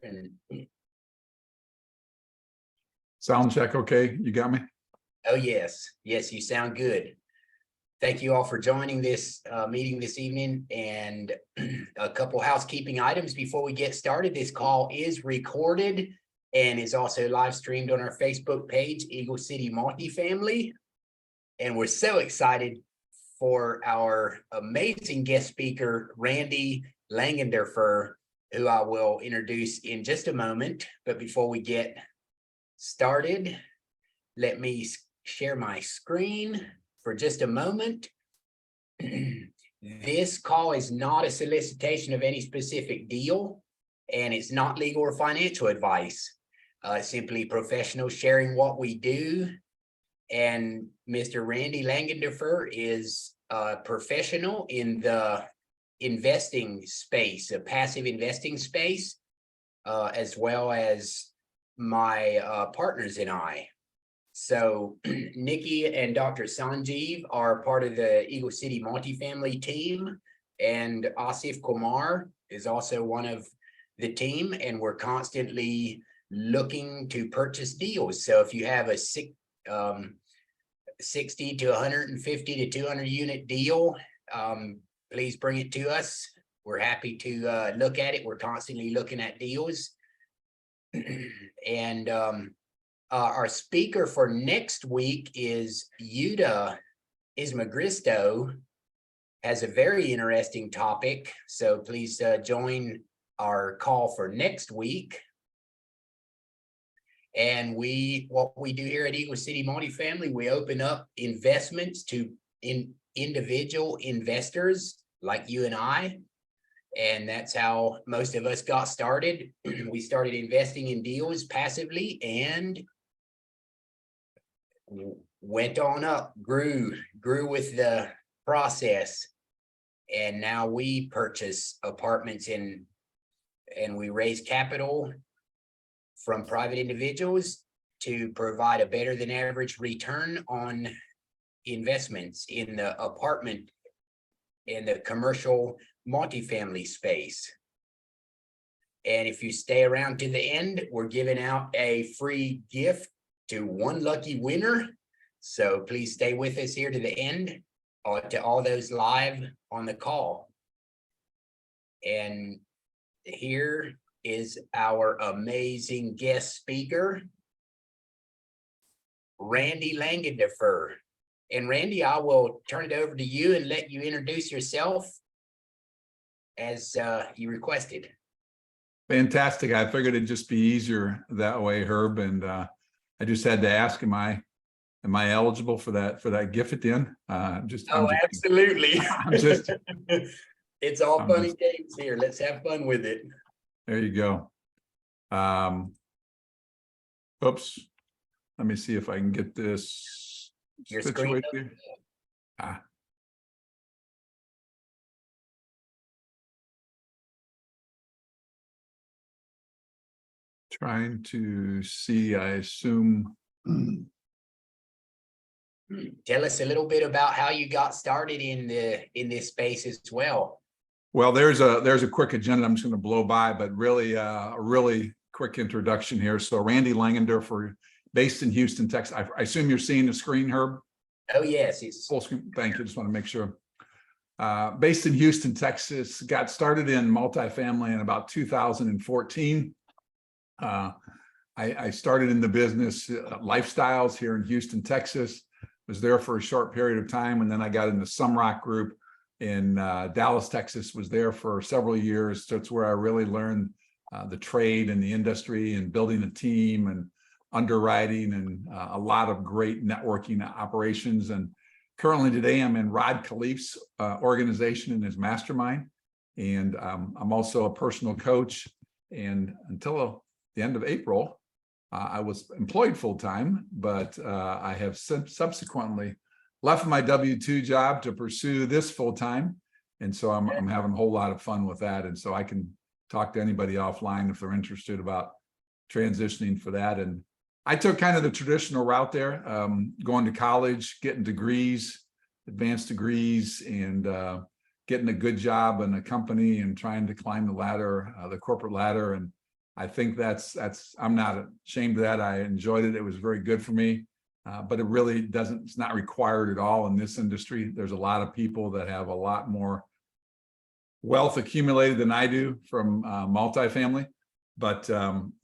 And Sound check okay? You got me? oh, yes, you sound good. Thank you all for joining this meeting this evening, and a couple housekeeping items before we get started. This call is recorded and is also live streamed on our Facebook page, Eagle City Multifamily. And we're so excited for our amazing guest speaker, Randy Langenderfer, who I will introduce in just a moment. But before we get started, let me share my screen for just a moment. This call is not a solicitation of any specific deal, and it's not legal or financial advice. Simply professionals sharing what we do. And Mr. Randy Langenderfer is a professional in the investing space, a passive investing space, as well as my partners and I. So Nikki and Dr. Sanjeev are part of the Eagle City Multifamily team, and Asif Kumar is also one of the team, and we're constantly looking to purchase deals. So if you have a 60 to 150 to 200 unit deal, please bring it to us. We're happy to look at it. We're constantly looking at deals. And our speaker for next week is Yuda Ismagristo, has a very interesting topic. So please join our call for next week. And what we do here at Eagle City Multifamily, we open up investments to individual investors like you and I. And that's how most of us got started. We started investing in deals passively and went on up, grew with the process. And now we purchase apartments and we raise capital from private individuals to provide a better than average return on investments in the apartment and the commercial multifamily space. And if you stay around to the end, we're giving out a free gift to one lucky winner. So please stay with us here to the end, to all those live on the call. And here is our amazing guest speaker, Randy Langenderfer. And Randy, I will turn it over to you and let you introduce yourself as you requested. Fantastic. I figured it'd just be easier that way, Herb. And I just had to ask, am I eligible for that gift at the end? Absolutely. It's all funny games here. Let's have fun with it. There you go. Oops. Let me see if I can get this Your screen here. Trying to see, I assume. Tell us a little bit about how you got started in this space as well. Well, there's a quick agenda I'm just going to blow by, but really a really quick introduction here. So Randy Langenderfer, based in Houston, Texas. I assume you're seeing the screen, Herb? Oh, yes. It's full screen. Thank you. Just want to make sure. Based in Houston, Texas, got started in multifamily in about 2014. I started in the business lifestyles here in Houston, Texas. Was there for a short period of time, and then I got in the Sumrock Group in Dallas, Texas. Was there for several years. So it's where I really learned the trade and the industry and building a team and underwriting and a lot of great networking operations. And currently today I'm in Rod Khleif's organization in his mastermind. And I'm also a personal coach. And until the end of April, I was employed full-time, but I have subsequently left my W-2 job to pursue this full-time. And so I'm having a whole lot of fun with that. And so I can talk to anybody offline if they're interested about transitioning for that. And I took kind of the traditional route there, going to college, getting degrees, advanced degrees, and getting a good job in a company and trying to climb the ladder, the corporate ladder. And I think I'm not ashamed of that. I enjoyed it. It was very good for me. But it really it's not required at all in this industry. There's a lot of people that have a lot more wealth accumulated than I do from multifamily, but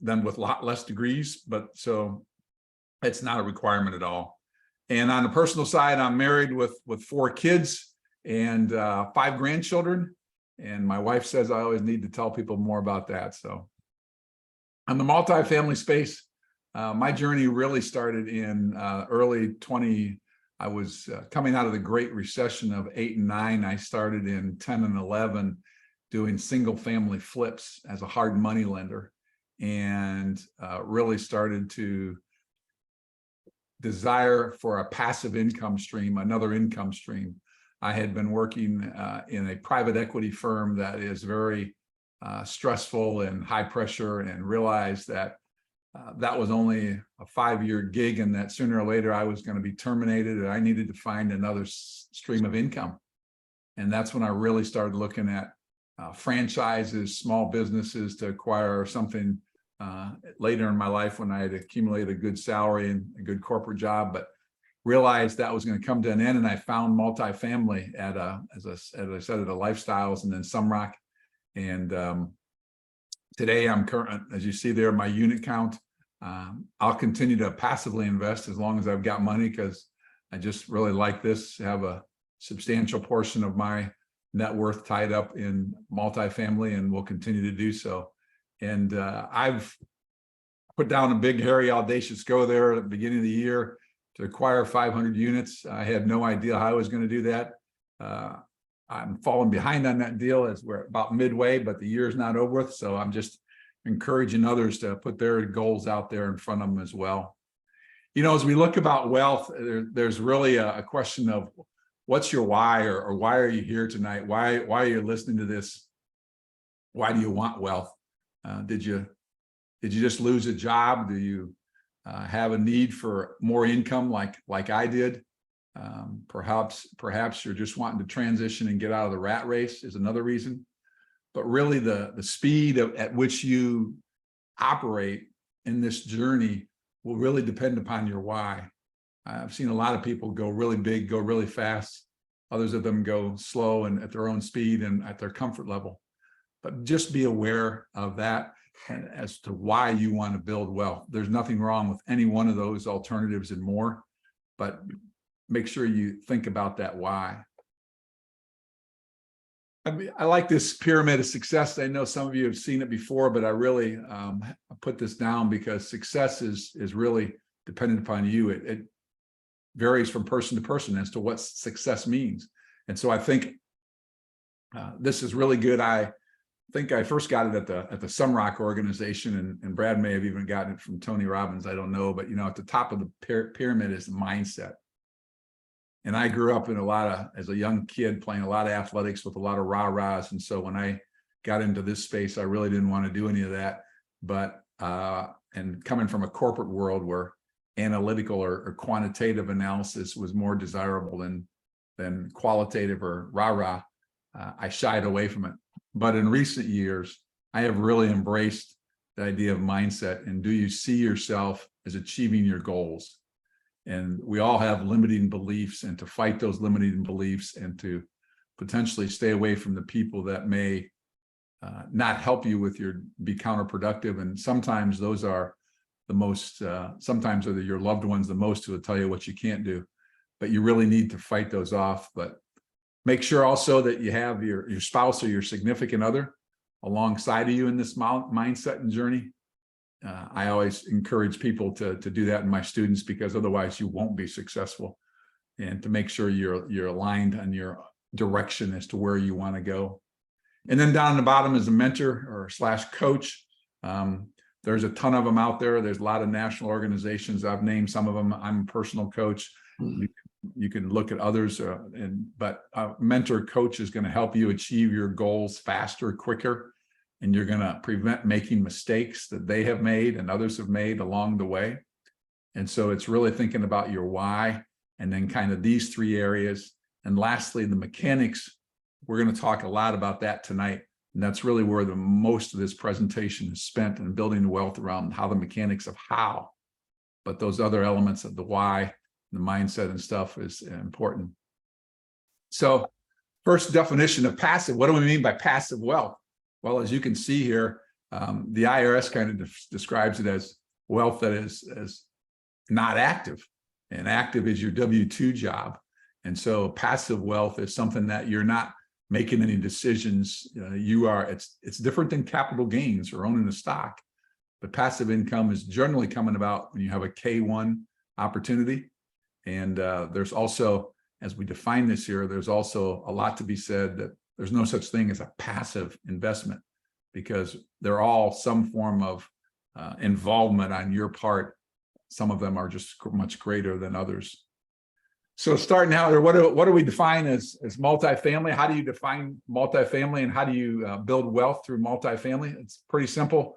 then with a lot less degrees. But so it's not a requirement at all. And on the personal side, I'm married with 4 kids and 5 grandchildren. And my wife says I always need to tell people more about that. So on the multifamily space, my journey really started in early 20. I was coming out of the Great Recession of 8 and 9. I started in 10 and 11 doing single family flips as a hard money lender, and really started to desire for a passive income stream, another income stream. I had been working in a private equity firm that is very stressful and high pressure, and realized that that was only a 5-year gig, and that sooner or later I was going to be terminated, and I needed to find another stream of income. And that's when I really started looking at franchises, small businesses to acquire something later in my life when I had accumulated a good salary and a good corporate job, but realized that was going to come to an end. And I found multifamily at as I said, at a Lifestyles and then Sumrock. And today I'm current, as you see there, my unit count. I'll continue to passively invest as long as I've got money, because I just really like this, have a substantial portion of my net worth tied up in multifamily, and will continue to do so. And I've put down a big, hairy, audacious go there at the beginning of the year to acquire 500 units. I had no idea how I was going to do that. I'm falling behind on that deal as we're about midway, but the year is not over with. So I'm just encouraging others to put their goals out there in front of them as well. You know, as we look about wealth, there's really a question of what's your why, or why are you here tonight? Why are you listening to this? Why do you want wealth? Did you just lose a job? Do you have a need for more income like I did? Perhaps you're just wanting to transition and get out of the rat race is another reason. But really the speed at which you operate in this journey will really depend upon your why. I've seen a lot of people go really big, go really fast. Others of them go slow and at their own speed and at their comfort level. But just be aware of that as to why you want to build wealth. There's nothing wrong with any one of those alternatives and more, but make sure you think about that why. I like this pyramid of success. I know some of you have seen it before, but I really put this down because success is really dependent upon you. It varies from person to person as to what success means. And so I think this is really good. I think I first got it at the Sumrock organization, and Brad may have even gotten it from Tony Robbins. I don't know, but you know, at the top of the pyramid is the mindset. And I grew up as a young kid, playing a lot of athletics with a lot of rah-rahs. And so when I got into this space, I really didn't want to do any of that. But, and coming from a corporate world where analytical or quantitative analysis was more desirable than qualitative or rah-rah, I shied away from it. But in recent years, I have really embraced the idea of mindset. And do you see yourself as achieving your goals? And we all have limiting beliefs, and to fight those limiting beliefs and to potentially stay away from the people that may not help you with be counterproductive. And sometimes those are the most, sometimes are your loved ones the most, who will tell you what you can't do, but you really need to fight those off. But make sure also that you have your spouse or your significant other alongside of you in this mindset and journey. I always encourage people to do that in my students, because otherwise you won't be successful, and to make sure you're aligned on your direction as to where you want to go. And then down at the bottom is a mentor or / coach. There's a ton of them out there. There's a lot of national organizations. I've named some of them. I'm a personal coach. You can look at others, but a mentor coach is going to help you achieve your goals faster, quicker. And you're going to prevent making mistakes that they have made and others have made along the way. And so it's really thinking about your why, and then kind of these 3 areas. And lastly, the mechanics. We're going to talk a lot about that tonight. And that's really where the most of this presentation is spent, in building the wealth around how the mechanics of how, but those other elements of the why, the mindset and stuff is important. So first definition of passive, what do we mean by passive wealth? Well, as you can see here, the IRS kind of describes it as wealth that is not active, and active is your W-2 job. And so passive wealth is something that you're not making any decisions. It's different than capital gains or owning a stock, but passive income is generally coming about when you have a K-1 opportunity. And there's also, as we define this here, there's also a lot to be said that there's no such thing as a passive investment, because they're all some form of involvement on your part. Some of them are just much greater than others. So starting out, what do we define as multifamily? How do you define multifamily, and how do you build wealth through multifamily? It's pretty simple.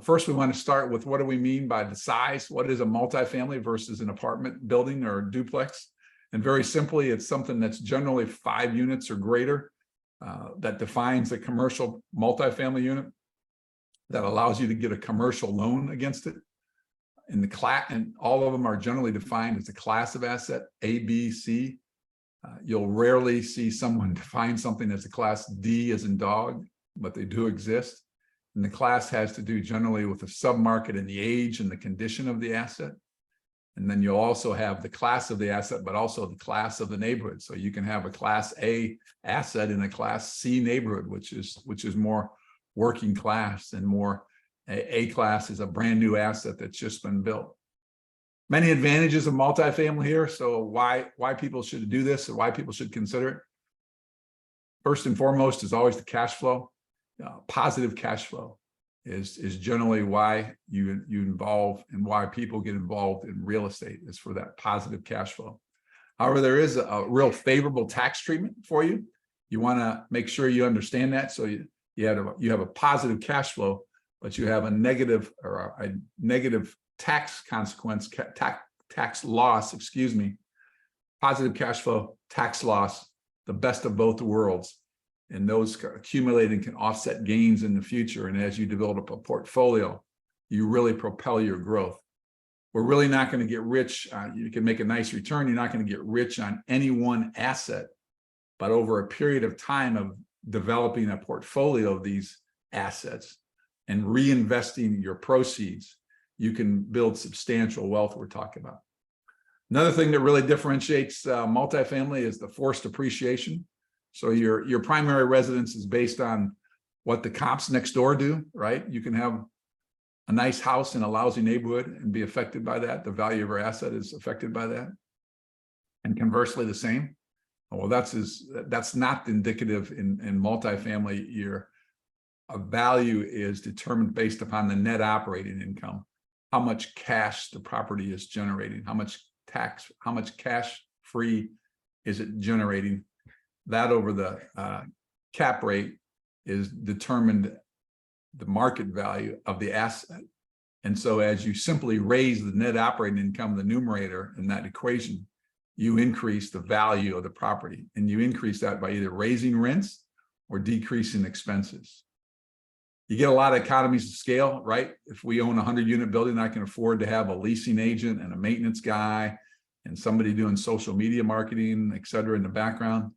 First, we want to start with what do we mean by the size? What is a multifamily versus an apartment building or duplex? And very simply, it's something that's generally 5 units or greater. That defines a commercial multifamily unit that allows you to get a commercial loan against it. And all of them are generally defined as a class of asset, A, B, C. You'll rarely see someone define something as a class D as in dog, but they do exist. And the class has to do generally with the submarket and the age and the condition of the asset. And then you'll also have the class of the asset, but also the class of the neighborhood. So you can have a class A asset in a class C neighborhood, which is more working class, and more A class is a brand new asset that's just been built. Many advantages of multifamily here. So why people should do this, or why people should consider it. First and foremost is always the cash flow. Positive cash flow is generally why you involve, and why people get involved in real estate, is for that positive cash flow. However, there is a real favorable tax treatment for you. You want to make sure you understand that. So you have a positive cash flow, but you have a negative tax consequence, tax loss, excuse me. Positive cash flow, tax loss, the best of both worlds. And those accumulating can offset gains in the future. And as you develop a portfolio, you really propel your growth. We're really not going to get rich. You can make a nice return. You're not going to get rich on any one asset, but over a period of time of developing a portfolio of these assets and reinvesting your proceeds, you can build substantial wealth we're talking about. Another thing that really differentiates multifamily is the forced appreciation. So your primary residence is based on what the comps next door do, right? You can have a nice house in a lousy neighborhood and be affected by that. The value of your asset is affected by that. And conversely, the same. Well, that's not indicative in multifamily. A value is determined based upon the net operating income, how much cash the property is generating, how much cash free is it generating. That over the cap rate is determined the market value of the asset. And so as you simply raise the net operating income, the numerator in that equation, you increase the value of the property, and you increase that by either raising rents or decreasing expenses. You get a lot of economies of scale, right? If we own a 100-unit building, I can afford to have a leasing agent and a maintenance guy and somebody doing social media marketing, et cetera, in the background.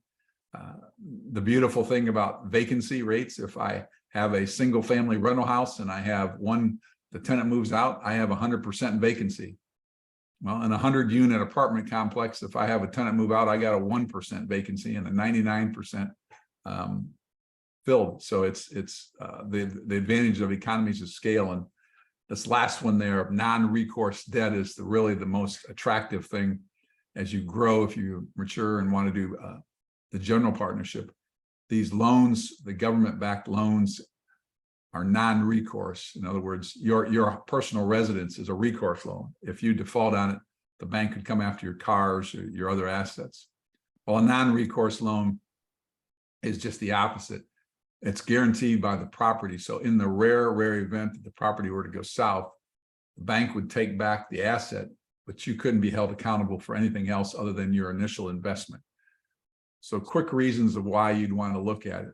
The beautiful thing about vacancy rates, if I have a single family rental house and I have the tenant moves out, I have 100% vacancy. Well, in a 100-unit apartment complex, if I have a tenant move out, I got a 1% vacancy and a 99% filled. So it's the advantage of economies of scale. And this last one there of non-recourse debt is really the most attractive thing as you grow, if you mature and want to do the general partnership. These loans, the government-backed loans, are non-recourse. In other words, your personal residence is a recourse loan. If you default on it, the bank could come after your cars or your other assets. Well, a non-recourse loan is just the opposite. It's guaranteed by the property. So in the rare event that the property were to go south, the bank would take back the asset, but you couldn't be held accountable for anything else other than your initial investment. So quick reasons of why you'd want to look at it.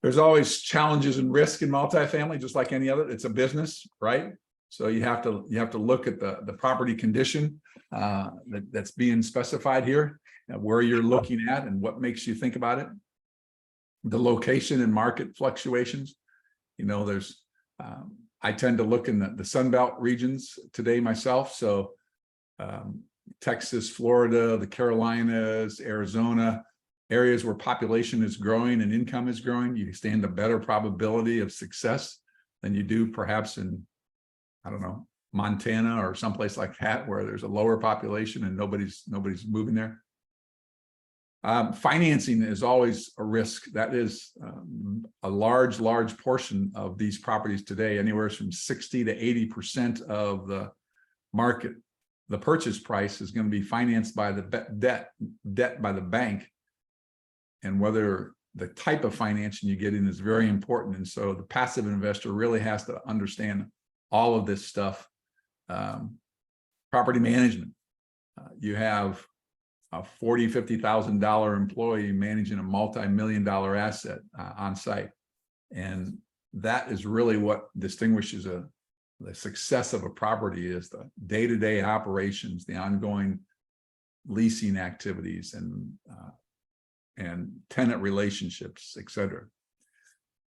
There's always challenges and risk in multifamily, just like any other. It's a business, right? So you have to look at the property condition that's being specified here, where you're looking at and what makes you think about it. The location and market fluctuations. There's I tend to look in the Sun Belt regions today myself. So Texas, Florida, the Carolinas, Arizona, areas where population is growing and income is growing, you stand a better probability of success than you do perhaps in, I don't know, Montana or someplace like that where there's a lower population and nobody's moving there. Financing is always a risk. That is a large portion of these properties today, anywhere from 60 to 80% of the market. The purchase price is going to be financed by the debt by the bank. And whether the type of financing you get in is very important. And so the passive investor really has to understand all of this stuff. Property management. You have a $40,000, $50,000 employee managing a multi-million-dollar asset on site. And that is really what distinguishes the success of a property, is the day-to-day operations, the ongoing leasing activities and tenant relationships, et cetera.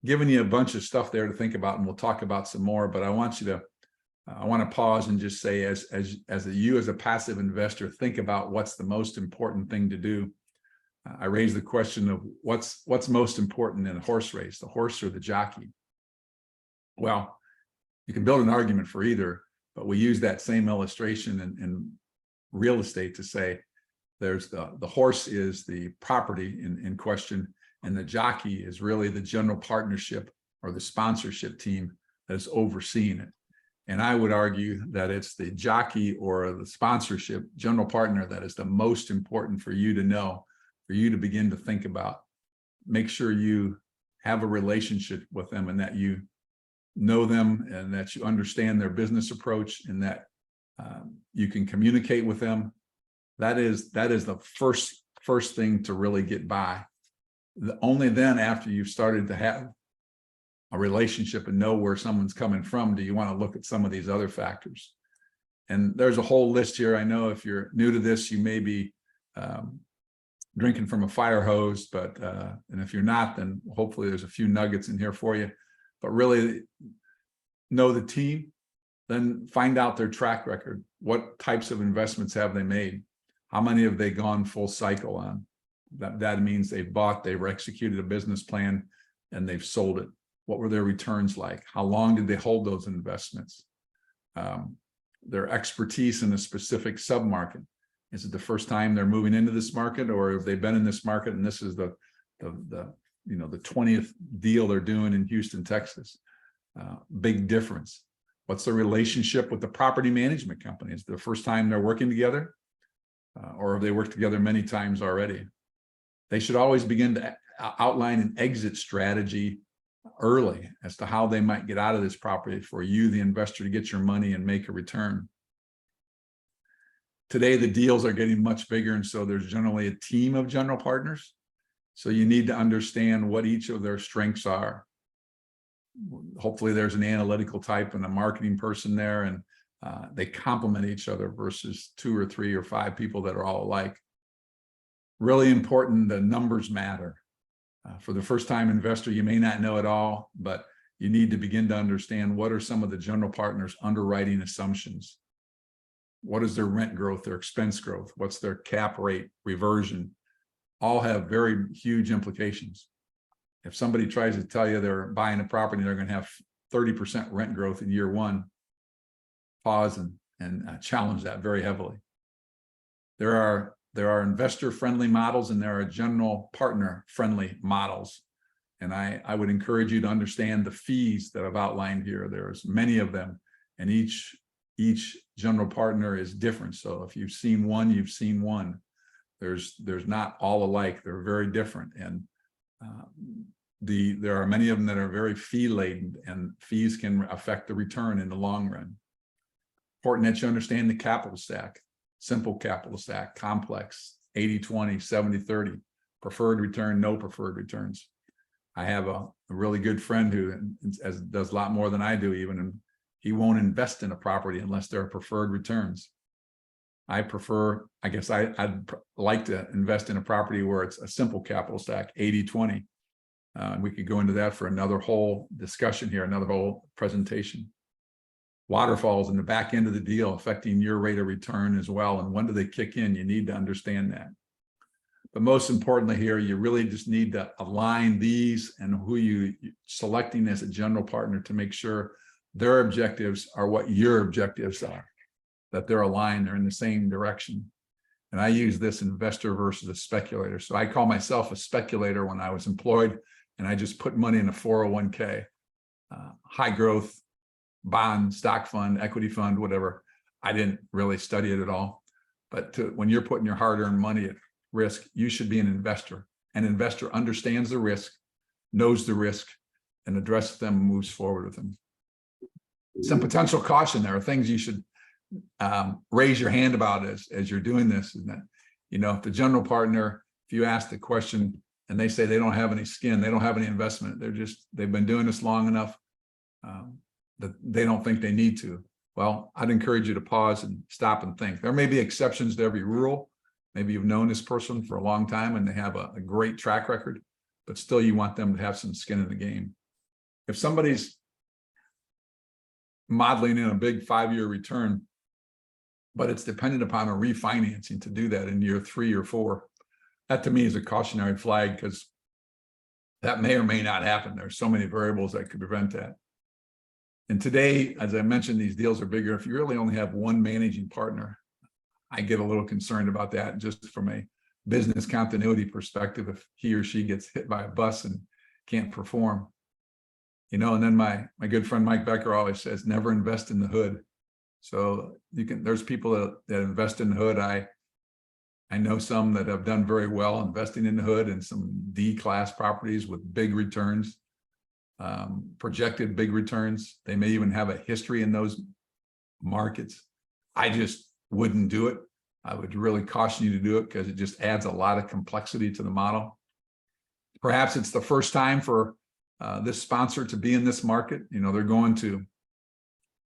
Giving you a bunch of stuff there to think about, and we'll talk about some more, but I want to pause and just say, you as a passive investor, think about what's the most important thing to do. I raised the question of what's most important in a horse race, the horse or the jockey? Well, you can build an argument for either, but we use that same illustration in real estate to say there's the horse is the property in question, and the jockey is really the general partnership or the sponsorship team that is overseeing it. And I would argue that it's the jockey or the sponsorship general partner that is the most important for you to know, for you to begin to think about. Make sure you have a relationship with them and that you know them and that you understand their business approach and that you can communicate with them. That is the first thing to really get by. Only then, after you've started to have a relationship and know where someone's coming from, do you want to look at some of these other factors. And there's a whole list here. I know if you're new to this, you may be drinking from a fire hose, but and if you're not, then hopefully there's a few nuggets in here for you. But really know the team, then find out their track record. What types of investments have they made? How many have they gone full cycle on? That means they've bought, they've executed a business plan, and they've sold it. What were their returns like? How long did they hold those investments? Their expertise in a specific submarket. Is it the first time they're moving into this market, or have they been in this market and this is the 20th deal they're doing in Houston, Texas? Big difference. What's the relationship with the property management company? Is it the first time they're working together? Or have they worked together many times already? They should always begin to outline an exit strategy early as to how they might get out of this property for you, the investor, to get your money and make a return. Today, the deals are getting much bigger, and so there's generally a team of general partners. So you need to understand what each of their strengths are. Hopefully there's an analytical type and a marketing person there, and they complement each other versus 2 or 3 or 5 people that are all alike. Really important, the numbers matter. For the first-time investor, you may not know it all, but you need to begin to understand what are some of the general partners' underwriting assumptions. What is their rent growth, their expense growth? What's their cap rate, reversion? All have very huge implications. If somebody tries to tell you they're buying a property and they're going to have 30% rent growth in year 1, pause and challenge that very heavily. There are investor-friendly models and there are general partner-friendly models. And I would encourage you to understand the fees that I've outlined here. There's many of them, and each general partner is different. So if you've seen one, you've seen one. There's not all alike. They're very different. And there are many of them that are very fee-laden, and fees can affect the return in the long run. Important that you understand the capital stack. Simple capital stack, complex, 80-20, 70-30, preferred return, no preferred returns. I have a really good friend who does a lot more than I do even, and he won't invest in a property unless there are preferred returns. I prefer, I guess I'd like to invest in a property where it's a simple capital stack, 80-20. We could go into that for another whole discussion here, another whole presentation. Waterfalls in the back end of the deal affecting your rate of return as well. And when do they kick in? You need to understand that. But most importantly here, you really just need to align these and who you selecting as a general partner to make sure their objectives are what your objectives are, that they're aligned, they're in the same direction. And I use this investor versus a speculator. So I call myself a speculator when I was employed, and I just put money in a 401k, high growth, bond, stock fund, equity fund, whatever. I didn't really study it at all. But when you're putting your hard-earned money at risk, you should be an investor. An investor understands the risk, knows the risk, and addresses them and moves forward with them. Some potential caution. There are things you should raise your hand about as you're doing this. And that, if the general partner, if you ask the question and they say they don't have any skin, they don't have any investment, they've been doing this long enough that they don't think they need to. Well, I'd encourage you to pause and stop and think. There may be exceptions to every rule. Maybe you've known this person for a long time and they have a great track record, but still you want them to have some skin in the game. If somebody's modeling in a big 5-year return, but it's dependent upon a refinancing to do that in year 3 or 4, that to me is a cautionary flag, because that may or may not happen. There's so many variables that could prevent that. And today, as I mentioned, these deals are bigger. If you really only have one managing partner, I get a little concerned about that just from a business continuity perspective. If he or she gets hit by a bus and can't perform, and then my good friend Mike Becker always says, never invest in the hood. So there's people that invest in the hood. I know some that have done very well investing in the hood and some D-class properties with big returns, projected big returns. They may even have a history in those markets. I just wouldn't do it. I would really caution you to do it because it just adds a lot of complexity to the model. Perhaps it's the first time for this sponsor to be in this market. They're going to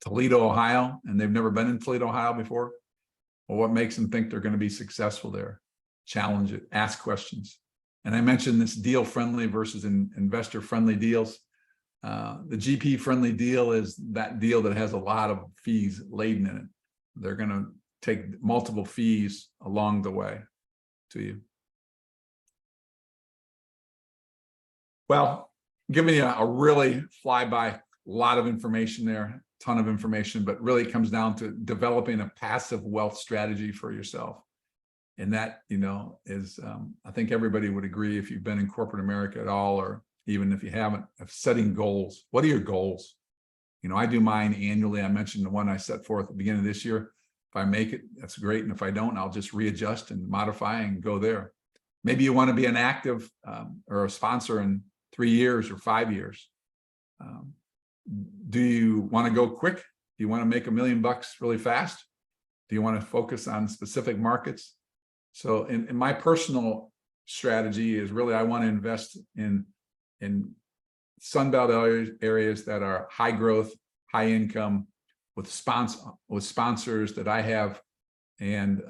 Toledo, Ohio, and they've never been in Toledo, Ohio before. Well, what makes them think they're going to be successful there? Challenge it, ask questions. And I mentioned this deal-friendly versus investor-friendly deals. The GP-friendly deal is that deal that has a lot of fees laden in it. They're going to take multiple fees along the way to you. Well, giving you a really flyby, a lot of information there, ton of information, but really it comes down to developing a passive wealth strategy for yourself. And that, is, I think everybody would agree, if you've been in corporate America at all, or even if you haven't, of setting goals. What are your goals? I do mine annually. I mentioned the one I set forth at the beginning of this year. If I make it, that's great. And if I don't, I'll just readjust and modify and go there. Maybe you want to be an active or a sponsor in 3 years or 5 years. Do you want to go quick? Do you want to make $1 million really fast? Do you want to focus on specific markets? So in my personal strategy is really, I want to invest in Sunbelt areas that are high growth, high income, with sponsors that I have, and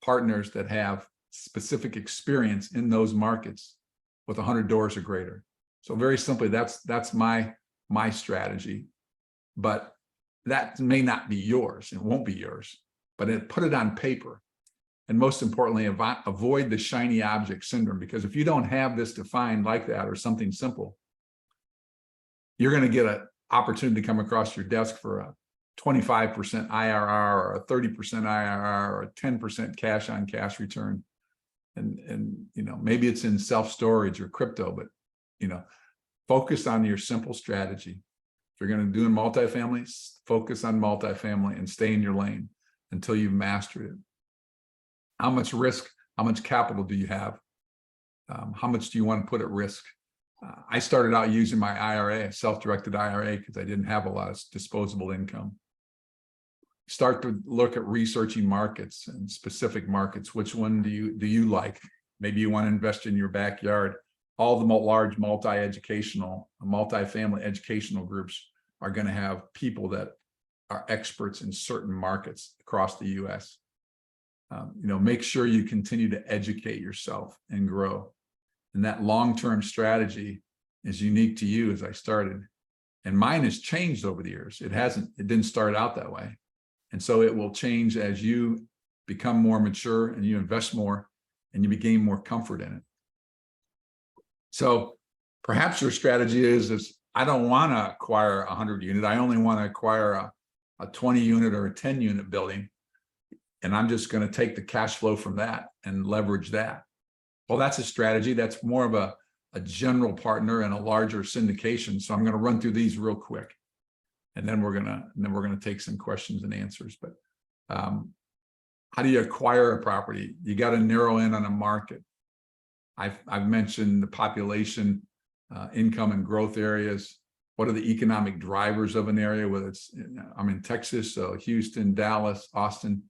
partners that have specific experience in those markets with 100 doors or greater. So very simply, that's my strategy. But that may not be yours. It won't be yours. But put it on paper. And most importantly, avoid the shiny object syndrome, because if you don't have this defined like that or something simple, you're going to get an opportunity to come across your desk for a 25% IRR or a 30% IRR or a 10% cash on cash return. And maybe it's in self-storage or crypto, but focus on your simple strategy. If you're going to do multifamily, focus on multifamily and stay in your lane until you've mastered it. How much risk, how much capital do you have? How much do you want to put at risk? I started out using my IRA, a self-directed IRA, because I didn't have a lot of disposable income. Start to look at researching markets and specific markets. Which one do you like? Maybe you want to invest in your backyard. all the large multifamily educational groups are going to have people that are experts in certain markets across the US. Make sure you continue to educate yourself and grow. And that long-term strategy is unique to you as I started. And mine has changed over the years. It didn't start out that way. And so it will change as you become more mature and you invest more and you gain more comfort in it. So perhaps your strategy is I don't want to acquire a 100-unit. I only want to acquire a 20-unit or a 10-unit building. And I'm just going to take the cash flow from that and leverage that. Well, that's a strategy. That's more of a general partner and a larger syndication. So I'm going to run through these real quick. And then we're going to take some questions and answers. But how do you acquire a property? You got to narrow in on a market. I've mentioned the population, income and growth areas. What are the economic drivers of an area? Whether it's, I'm in Texas, so Houston, Dallas, Austin,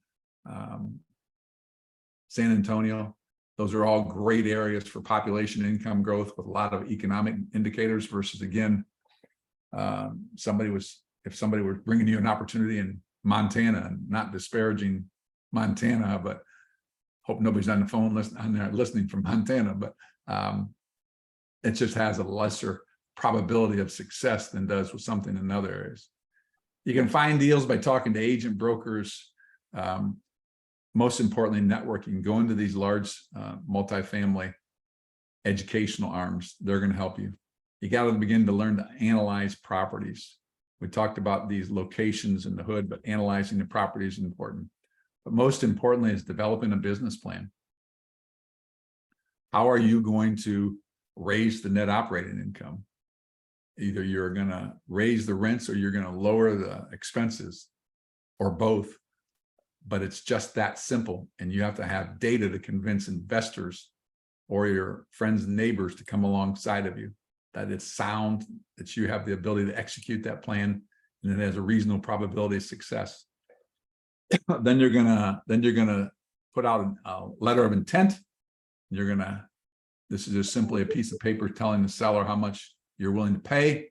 San Antonio. Those are all great areas for population income growth with a lot of economic indicators versus, again, if somebody was bringing you an opportunity in Montana, and not disparaging Montana, but hope nobody's on the phone listening from Montana, but it just has a lesser probability of success than does with something in other areas. You can find deals by talking to agent brokers. Most importantly, networking. Go into these large multifamily educational arms. They're going to help you. You got to begin to learn to analyze properties. We talked about these locations in the hood, but analyzing the property is important. But most importantly is developing a business plan. How are you going to raise the net operating income? Either you're going to raise the rents or you're going to lower the expenses, or both. But it's just that simple. And you have to have data to convince investors or your friends and neighbors to come alongside of you, that it's sound, that you have the ability to execute that plan, and it has a reasonable probability of success. Then you're gonna put out a letter of intent. This is just simply a piece of paper telling the seller how much you're willing to pay,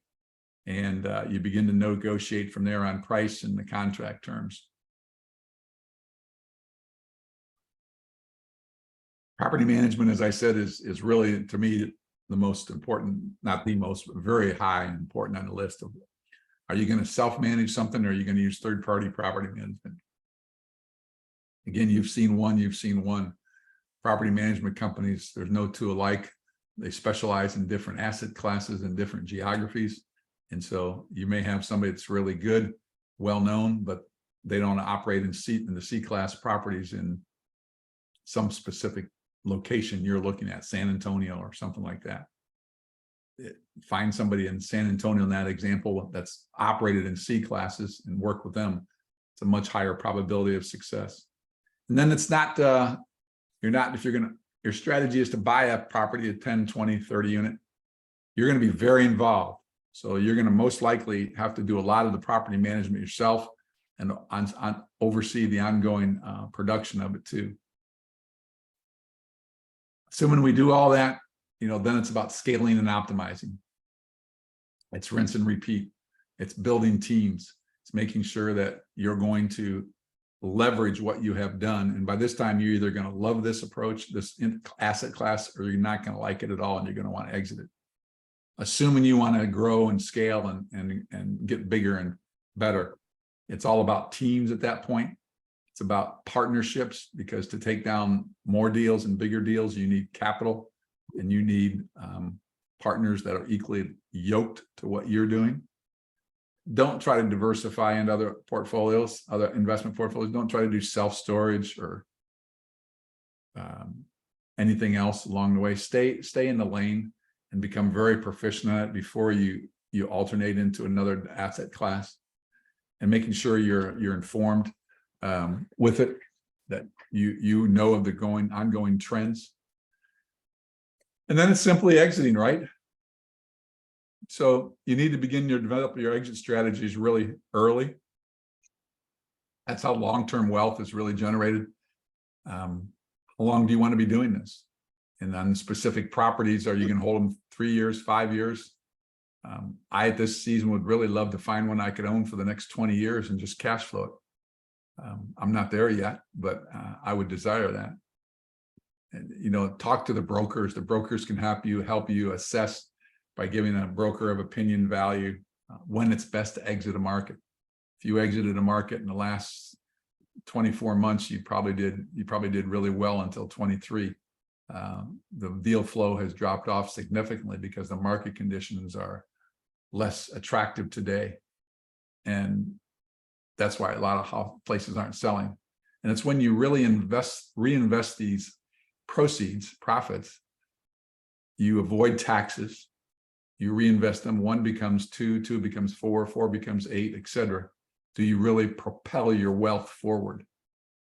and you begin to negotiate from there on price and the contract terms. Property management, as I said, is really, to me, the most important, not the most, but very high and important on the list of, are you going to self-manage something, or are you going to use third-party property management? Again, you've seen one. Property management companies, there's no two alike. They specialize in different asset classes and different geographies. And so you may have somebody that's really good, well-known, but they don't operate in the C-class properties in some specific location you're looking at, San Antonio or something like that. Find somebody in San Antonio in that example that's operated in C classes and work with them. It's a much higher probability of success. And then it's not, your strategy is to buy a property at 10, 20, 30 unit, you're going to be very involved. So you're going to most likely have to do a lot of the property management yourself and oversee the ongoing production of it too. So when we do all that, then it's about scaling and optimizing. It's rinse and repeat. It's building teams. It's making sure that you're going to leverage what you have done. And by this time, you're either going to love this approach, this asset class, or you're not going to like it at all, and you're going to want to exit it. Assuming you want to grow and scale and get bigger and better. It's all about teams at that point. It's about partnerships, because to take down more deals and bigger deals, you need capital, and you need partners that are equally yoked to what you're doing. Don't try to diversify into other portfolios, other investment portfolios. Don't try to do self-storage or anything else along the way. Stay in the lane and become very proficient at it before you alternate into another asset class, and making sure you're informed with it, that you know of the ongoing trends. And then it's simply exiting, right? So you need to begin to develop your exit strategies really early. That's how long-term wealth is really generated. How long do you want to be doing this? And on specific properties, are you going to hold them 3 years, 5 years? I, at this season, would really love to find one I could own for the next 20 years and just cash flow it. I'm not there yet, but I would desire that. And, you know, talk to the brokers. The brokers can help you assess by giving a broker of opinion value when it's best to exit a market. If you exited a market in the last 24 months, you probably did really well until 23. The deal flow has dropped off significantly because the market conditions are less attractive today. And that's why a lot of places aren't selling. And it's when you really reinvest these proceeds, profits, you avoid taxes, you reinvest them. 1 becomes 2, 2 becomes 4, 4 becomes 8, etc. Do you really propel your wealth forward?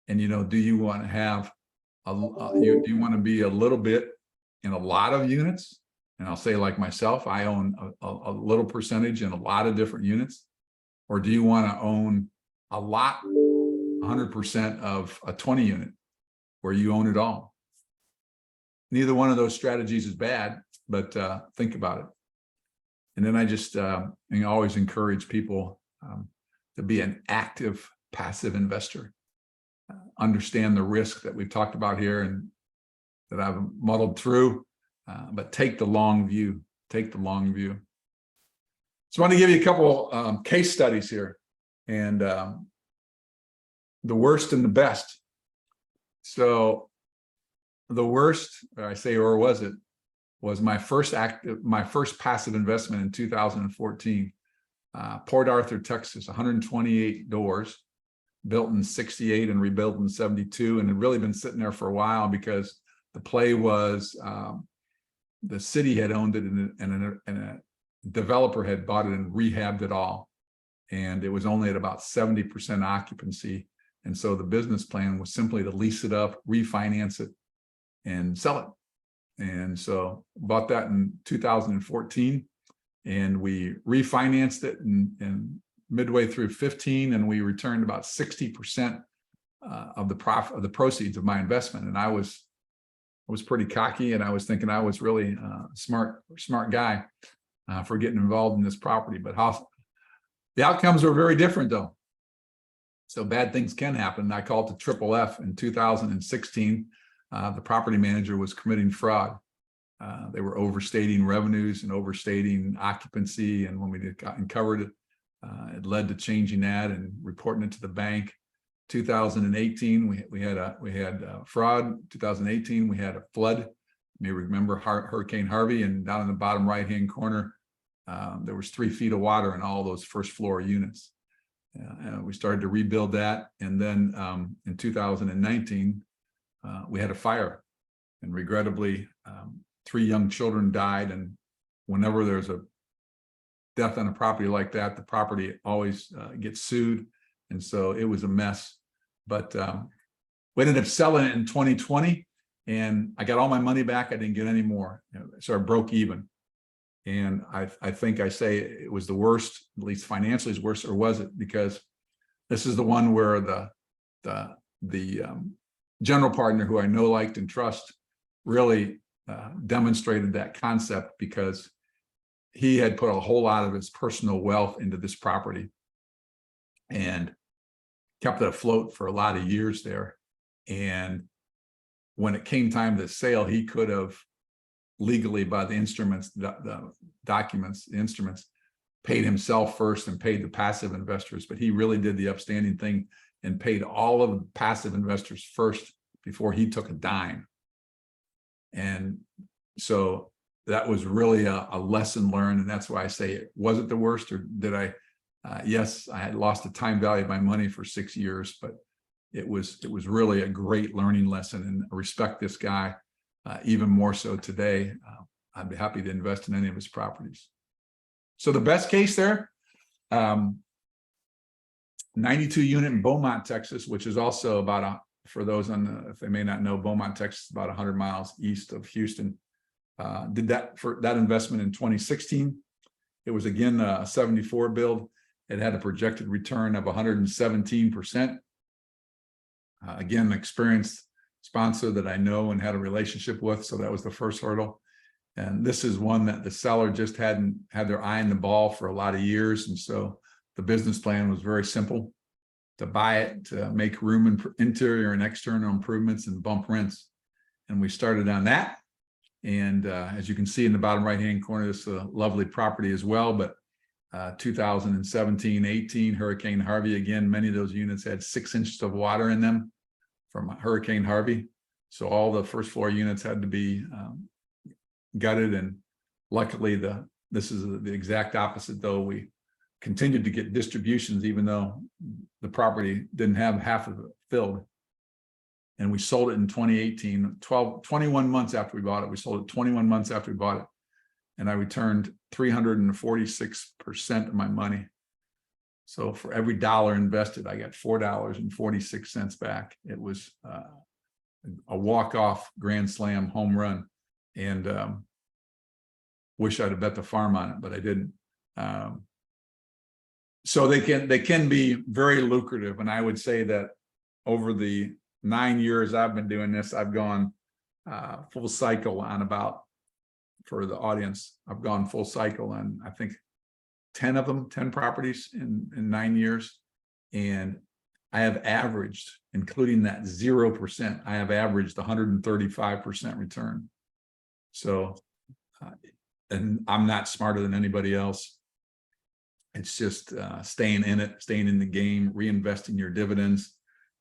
And, you know, do you want to have do you want to be a little bit in a lot of units? And I'll say, like myself, I own a little percentage in a lot of different units. Or do you want to own a lot, 100% of a 20 unit where you own it all? Neither one of those strategies is bad, but think about it. And then I just always encourage people to be an active, passive investor. Understand the risk that we've talked about here and that I've muddled through, but take the long view. Take the long view. So I want to give you a couple case studies here, and the worst and the best. So the worst, I say, or was it, was my first passive investment in 2014. Port Arthur, Texas, 128 doors, built in 68 and rebuilt in 72, and had really been sitting there for a while because the play was the city had owned it and a developer had bought it and rehabbed it all. And it was only at about 70% occupancy. And so the business plan was simply to lease it up, refinance it, and sell it. And so bought that in 2014, and we refinanced it and midway through 15, and we returned about 60% of the proceeds of my investment. And I was pretty cocky, and I was thinking I was really a smart guy for getting involved in this property. But the outcomes were very different, though. So bad things can happen. I called to Triple F in 2016. The property manager was committing fraud. They were overstating revenues and overstating occupancy. And when we uncovered it, it led to changing that and reporting it to the bank. 2018, we had fraud. 2018, we had a flood. You may remember Hurricane Harvey, and down in the bottom right-hand corner, there was 3 feet of water in all those first floor units. We started to rebuild that. And then in 2019, we had a fire, and regrettably, 3 young children died. And whenever there's a death on a property like that, the property always gets sued. And so it was a mess. But we ended up selling it in 2020, and I got all my money back. I didn't get any more. So I broke even. And I think I say it was the worst, at least financially is worse, or was it? Because this is the one where the general partner, who I know, liked, and trust, really demonstrated that concept, because he had put a whole lot of his personal wealth into this property and kept it afloat for a lot of years there. And when it came time to sale, he could have legally, by the instruments, the instruments, paid himself first and paid the passive investors. But he really did the upstanding thing and paid all of the passive investors first before he took a dime. And so that was really a lesson learned. And that's why I say, was it the worst, or did I? Yes, I had lost the time value of my money for 6 years, but it was really a great learning lesson, and I respect this guy even more so today. I'd be happy to invest in any of his properties. So the best case there, 92 unit in Beaumont, Texas, which is also about for those if they may not know, Beaumont, Texas, about 100 miles east of Houston. Did that for that investment in 2016. It was, again, a 74 build. It had a projected return of 117%. Again, experienced sponsor that I know and had a relationship with. So that was the first hurdle. And this is one that the seller just hadn't had their eye on the ball for a lot of years. And so the business plan was very simple: to buy it, to make room and interior and external improvements and bump rents. And we started on that. And as you can see in the bottom right-hand corner, this is a lovely property as well. But 2017-18 Hurricane Harvey, again, many of those units had 6 inches of water in them from Hurricane Harvey. So all the first floor units had to be gutted. And luckily, this is the exact opposite, though. We continued to get distributions, even though the property didn't have half of it filled. And we sold it in 2018, 21 months after we bought it. We sold it 21 months after we bought it. And I returned 346% of my money. So for every dollar invested, I got $4.46 back. It was a walk-off grand slam home run. And wish I'd have bet the farm on it, but I didn't. So they can be very lucrative. And I would say that over the 9 years I've been doing this, I've gone full cycle on about, for the audience, I've gone full cycle on, I think, 10 of them, 10 properties in 9 years. And I have averaged, including that 0%, I have averaged 135% return. So, and I'm not smarter than anybody else. It's just staying in it, staying in the game, reinvesting your dividends,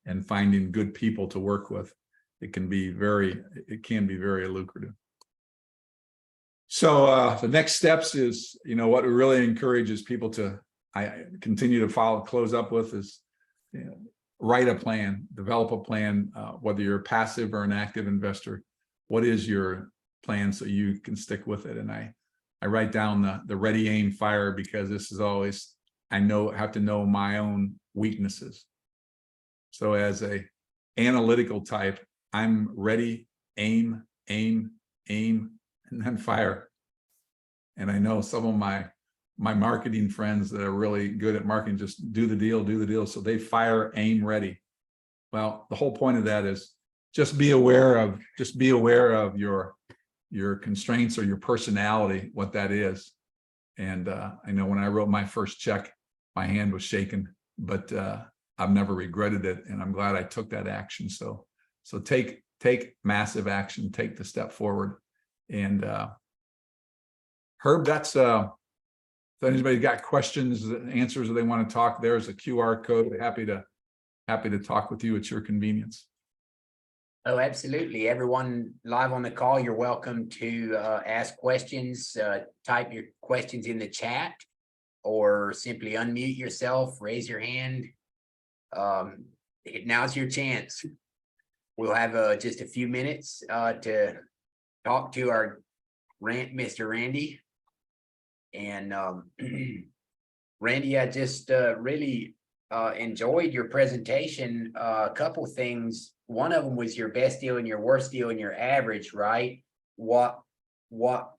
and finding good people to work with. It can be very lucrative. So the next steps is, what we really encourage is people to continue to close up with is, write a plan, develop a plan, whether you're a passive or an active investor. What is your plan so you can stick with it? And I write down the ready, aim, fire, because this is always, I have to know my own weaknesses. So as a analytical type, I'm ready, aim, and then fire. And I know some of my marketing friends that are really good at marketing just do the deal. So they fire, aim, ready. Well, the whole point of that is just be aware of your constraints or your personality, what that is. And I know when I wrote my first check, my hand was shaking, but I've never regretted it, and I'm glad I took that action. So take massive action, take the step forward. And Herb, that's if anybody's got questions, answers, or they want to talk, there's a QR code. Happy to talk with you at your convenience. Oh, absolutely. Everyone live on the call, you're welcome to ask questions. Type your questions in the chat, or simply unmute yourself, raise your hand. Now's your chance. We'll have just a few minutes to talk to our Mr. Randy. And Randy, I just really enjoyed your presentation. A couple things. One of them was your best deal and your worst deal and your average, right? What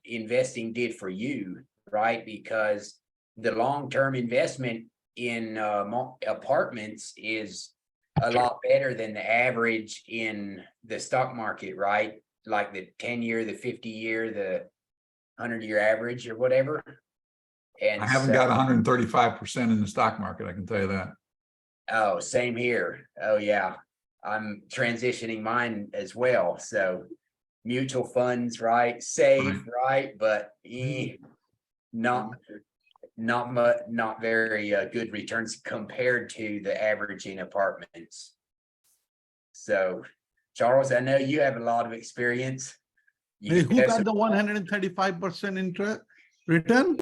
investing did for you, right? Because the long-term investment in apartments is a lot better than the average in the stock market, right? Like the 10-year, the 50-year, the 100-year average or whatever. And I haven't got 135% in the stock market, I can tell you that. Oh, same here. Oh yeah. I'm transitioning mine as well. So mutual funds, right? Safe, right? But not very good returns compared to the average in apartments. So Charles, I know you have a lot of experience. Who got the 135% interest return?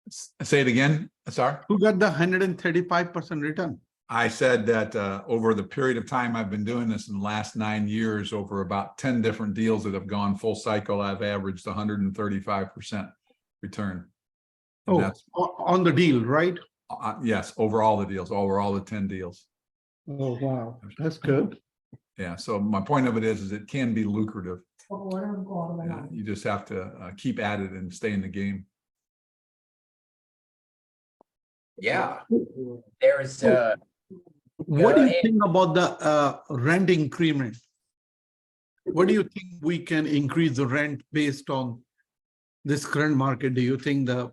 Say it again, sorry. Who got the 135% return? I said that over the period of time I've been doing this in the last 9 years, over about 10 different deals that have gone full cycle, I've averaged 135% return. And that's on the deal, right? Yes, over all the deals, over all the 10 deals. Oh, wow. That's good. Yeah, so my point of it is it can be lucrative. You just have to keep at it and stay in the game. Yeah, there's What do you ahead. think about the rent increment? What do you think we can increase the rent based on this current market? Do you think the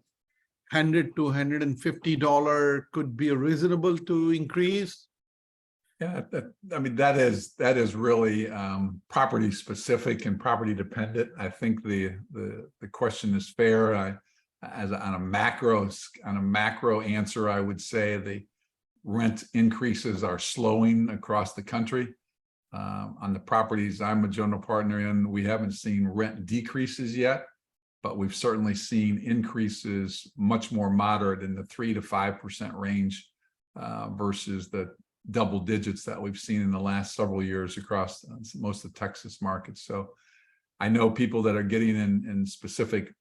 $100 to $150 could be reasonable to increase? Yeah, I mean, that is really property specific and property dependent. I think the question is fair. On a macro answer, I would say the rent increases are slowing across the country. On the properties I'm a general partner in, we haven't seen rent decreases yet, but we've certainly seen increases much more moderate in the 3 to 5% range versus the double digits that we've seen in the last several years across most of the Texas markets. So I know people that are getting in specific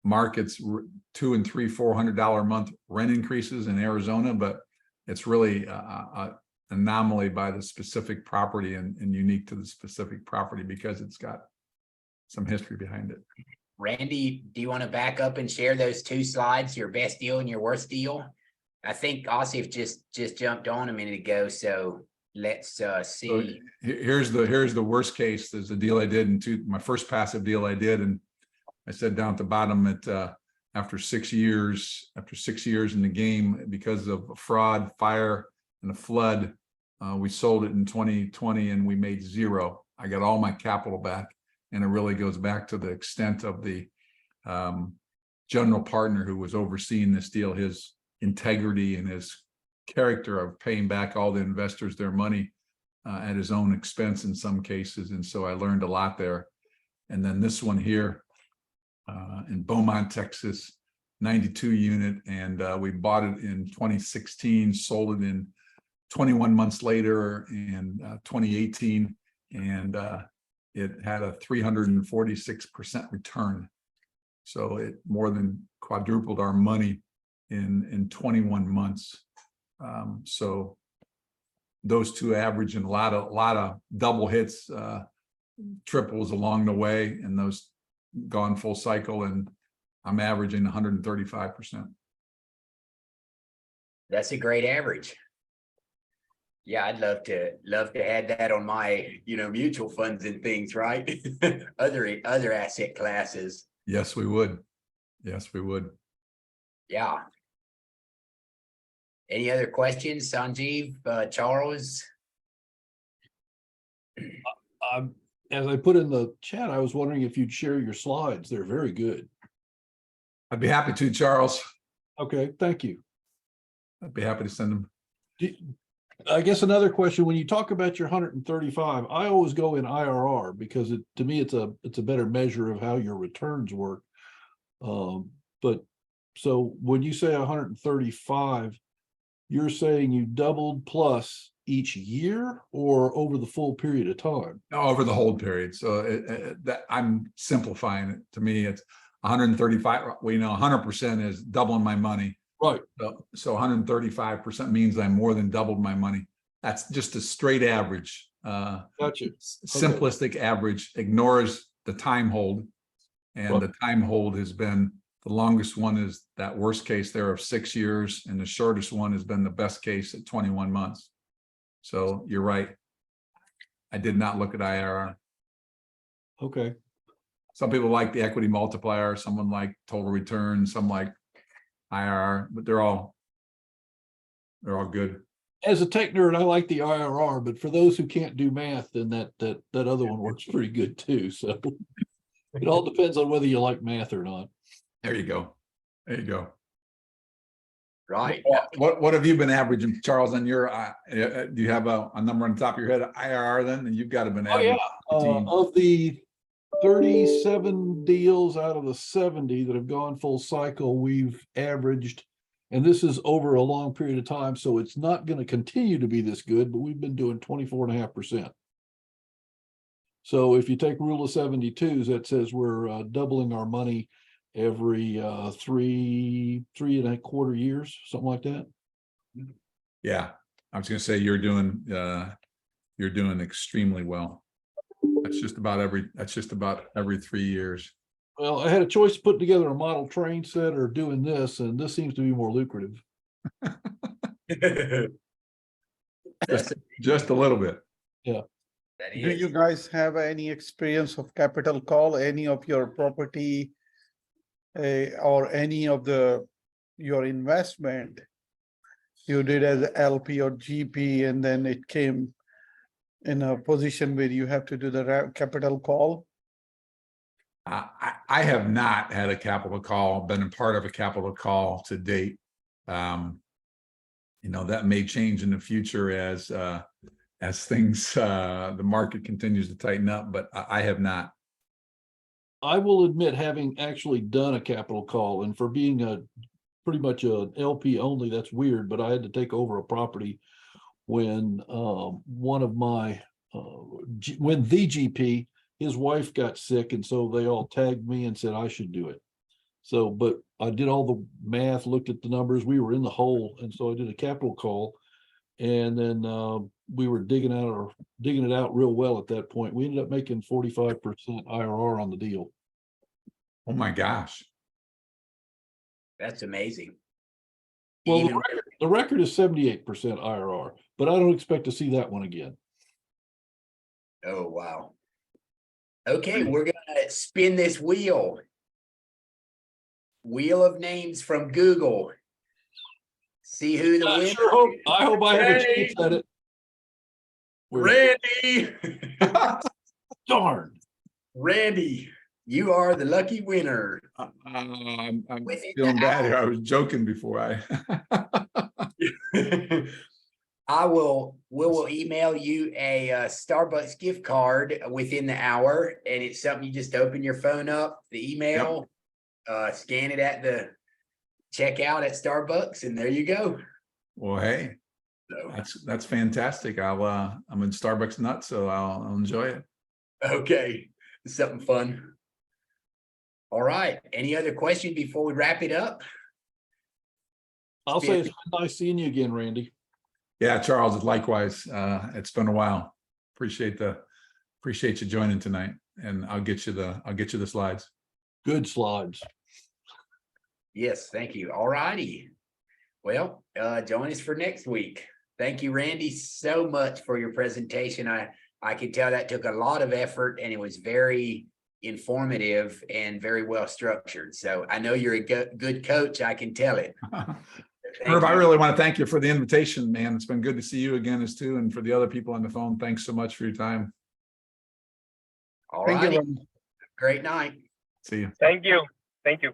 markets, $200 and $300, $400 a month rent increases in Arizona, but it's really an anomaly by the specific property and unique to the specific property because it's got some history behind it. Randy, do you want to back up and share those two slides, your best deal and your worst deal? I think Asif just jumped on a minute ago, so let's see. So here's the worst case. There's a deal I did my first passive deal I did, and I said down at the bottom after 6 years in the game, because of a fraud, fire, and a flood, we sold it in 2020 and we made zero. I got all my capital back, and it really goes back to the extent of the general partner who was overseeing this deal, his integrity and his character of paying back all the investors their money at his own expense in some cases. And so I learned a lot there. And then this one here in Beaumont, Texas, 92 unit. And we bought it in 2016, sold it in 21 months later in 2018. And it had a 346% return. So it more than quadrupled our money in 21 months. So those two average in a lot of double hits, triples along the way, and those gone full cycle, and I'm averaging 135%. That's a great average. Yeah, I'd love to add that on my, mutual funds and things, right? other asset classes. Yes, we would. Yes, we would. Yeah. Any other questions, Sanjeev, Charles? As I put in the chat, I was wondering if you'd share your slides. They're very good. I'd be happy to, Charles. Okay, thank you. I'd be happy to send them. I guess another question, when you talk about your 135, I always go in IRR because to me, it's a better measure of how your returns work. But so when you say 135, you're saying you doubled plus each year or over the full period of time? No, over the whole period. So that I'm simplifying it. To me, it's 135. We know 100% is doubling my money. Right. So 135% means I more than doubled my money. That's just a straight average. Gotcha. Simplistic average ignores the time hold. And Right. the time hold has been, the longest one is that worst case there of 6 years, and the shortest one has been the best case at 21 months. So you're right. I did not look at IRR. Okay. Some people like the equity multiplier, someone like total return, some like IRR, but they're all good. As a tech nerd, I like the IRR, but for those who can't do math, then that other one works pretty good too. So it all depends on whether you like math or not. There you go. There you go. Right. What have you been averaging, Charles, on your, do you have a number on the top of your head, IRR then? And you've got to been Oh yeah. averaging. Of the 37 deals out of the 70 that have gone full cycle, we've averaged, and this is over a long period of time, so it's not going to continue to be this good, but we've been doing 24.5%. So if you take rule of 72s, that says we're doubling our money every three and a quarter years, something like that. Yeah, I was going to say you're doing extremely well. That's just about every 3 years. Well, I had a choice of putting together a model train set or doing this, and this seems to be more lucrative. Just a little bit. That Do is. you guys have any experience of capital call, any of your property or any of your investment you did as LP or GP, and then it came in a position where you have to do the capital call? I have not had a capital call, been a part of a capital call to date. That may change in the future as things, the market continues to tighten up, but I have not. I will admit, having actually done a capital call, and for being pretty much a LP only, that's weird, but I had to take over a property when one of my when the GP, his wife got sick, and so they all tagged me and said I should do it. So, but I did all the math, looked at the numbers, we were in the hole, and so I did a capital call. And then we were digging it out real well at that point. We ended up making 45% IRR on the deal. Oh my gosh. That's amazing. Well, Even- the record is 78% IRR, but I don't expect to see that one again. Oh, wow. Okay, we're gonna spin this wheel. Wheel of names from Google. See who the winner I hope I have a Hey! chance at it. Randy. Darn. Randy, you are the lucky winner. I'm Within feeling the bad here. hour. I was joking before We will email you a Starbucks gift card within the hour, and it's something you just open your phone up, the email, scan it at the checkout at Starbucks, and there you go. Well, hey, So, that's fantastic. I'm in Starbucks nut, so I'll enjoy it. okay, something fun. All right. Any other question before we wrap it up? I'll say it's been nice seeing you again, Randy. Yeah, Charles, likewise. It's been a while. Appreciate you joining tonight, and I'll get you the slides. Good slides. Yes, thank you. All righty. Well, join us for next week. Thank you, Randy, so much for your presentation. I could tell that took a lot of effort, and it was very informative and very well structured. So I know you're a good coach. I can tell it. Herb, I really want to thank you for the invitation, man. It's been good to see you again as too. And for the other people on the phone, thanks so much for your time. All Thank righty. you. Great night. See you. Thank you. Thank you.